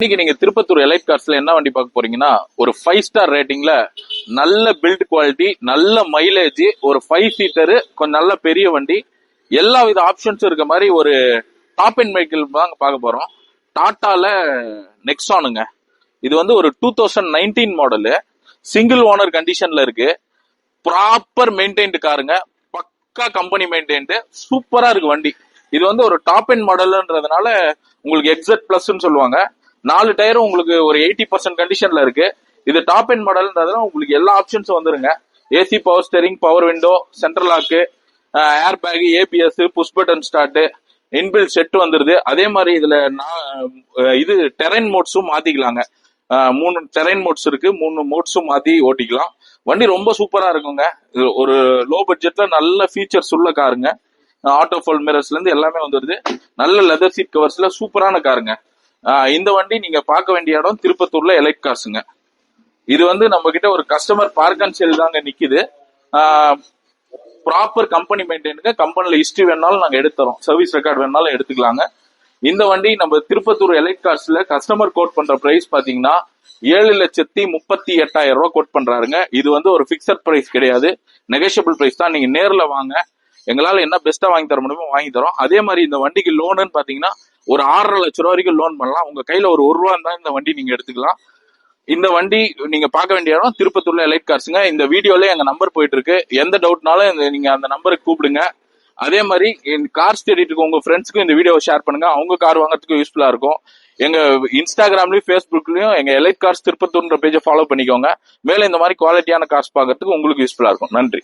இன்னைக்கு நீங்க திருப்பத்தூர் எலைட் கார்ஸ்ல என்ன வண்டி பார்க்க போறீங்கன்னா, ஒரு 5 ஸ்டார் ரேட்டிங்ல நல்ல பில்ட் குவாலிட்டி, நல்ல மைலேஜ், ஒரு 5 சீட்டரு, கொஞ்சம் நல்ல பெரிய வண்டி, எல்லா வித ஆப்ஷன்ஸும் இருக்க மாதிரி ஒரு டாப் அண்ட் வெஹிக்கிள் தான் பார்க்க போறோம். டாட்டால நெக்ஸானுங்க. இது வந்து ஒரு 2019 மாடலு, சிங்கிள் ஓனர் கண்டிஷன்ல இருக்கு. ப்ராப்பர் மெயின்டைன்டு காருங்க, பக்கா கம்பெனி மெயின்டைன்டு, சூப்பரா இருக்கு வண்டி. இது வந்து ஒரு டாப் அண்ட் மாடல்ன்றதுனால உங்களுக்கு எக்ஸட் பிளஸ்ன்னு சொல்லுவாங்க. 4 டயரும் உங்களுக்கு ஒரு 80% கண்டிஷன்ல இருக்கு. இது டாப் அண்ட் மாடல்ன்றதுனால உங்களுக்கு எல்லா ஆப்ஷன்ஸும் வந்துருங்க. AC, power steering, power window, central lock, air bag, ABS, push button start, inbuilt set வந்துருது. அதே மாதிரி இதுல இது டெரைன் மோட்ஸும் மாத்திக்கலாங்க. 3 டெரைன் மோட்ஸ் இருக்கு. 3 மோட்ஸும் மாத்தி ஓட்டிக்கலாம். வண்டி ரொம்ப சூப்பரா இருக்குங்க. ஒரு லோ பட்ஜெட்ல நல்ல ஃபீச்சர்ஸ் உள்ள காருங்க. ஆட்டோ ஃபோல் மிரர்ஸ்ல இருந்து எல்லாமே வந்துருது. நல்ல லெதர் சீட் கவர்ஸ்ல சூப்பரான காருங்க. இந்த வண்டி நீங்க பார்க்க வேண்டிய இடம் திருப்பத்தூர்ல எலைட் கார்ஸுங்க. இது வந்து நம்ம கிட்ட ஒரு கஸ்டமர் பார்க் அண்ட் சேல் தாங்க நிக்குது. ப்ராப்பர் கம்பெனி மெயின்டைனுங்க. கம்பெனில ஹிஸ்டரி வேணாலும் நாங்க எடுத்துறோம், சர்வீஸ் ரெக்கார்ட் வேணாலும் எடுத்துக்கலாங்க. இந்த வண்டி நம்ம திருப்பத்தூர் எலைட் கார்ஸ்ல கஸ்டமர் கோட் பண்ற பிரைஸ் பாத்தீங்கன்னா 7,38,000 ரூபாய் கோட் பண்றாருங்க. இது வந்து ஒரு பிக்சட் பிரைஸ் கிடையாது, நெகோஷியபிள் பிரைஸ் தான். நீங்க நேர்ல வாங்க, எங்களால என்ன பெஸ்டா வாங்கி தர முடியுமோ வாங்கி தரோம். அதே மாதிரி இந்த வண்டிக்கு லோனுன்னு பாத்தீங்கன்னா ஒரு 6.5 லட்சம் ரூபாய் வரைக்கும் லோன் பண்ணலாம். உங்க கையில ஒரு ரூபா இருந்தா இந்த வண்டி நீங்க எடுத்துக்கலாம். இந்த வண்டி நீங்க பார்க்க வேண்டிய இடம் திருப்பத்தூர்ல எலைட் கார்ஸுங்க. இந்த வீடியோல எங்க நம்பர் போயிட்டு இருக்கு. எந்த டவுட்னாலும் நீங்க அந்த நம்பருக்கு கூப்பிடுங்க. அதே மாதிரி கார்ஸ் தேடிட்டு இருக்க உங்க ஃப்ரெண்ட்ஸ்க்கும் இந்த வீடியோவை ஷேர் பண்ணுங்க. அவங்க கார் வாங்குறதுக்கு யூஸ்ஃபுல்லா இருக்கும். எங்க இன்ஸ்டாகிராம்லயும் ஃபேஸ்புக்லயும் எங்க எலைட் கார்ஸ் திருப்பத்தூர்ன்ற பேஜை ஃபாலோ பண்ணிக்கோங்க. மேல இந்த மாதிரி குவாலிட்டியான கார்ஸ் பார்க்கறதுக்கு உங்களுக்கு யூஸ்ஃபுல்லா இருக்கும். நன்றி.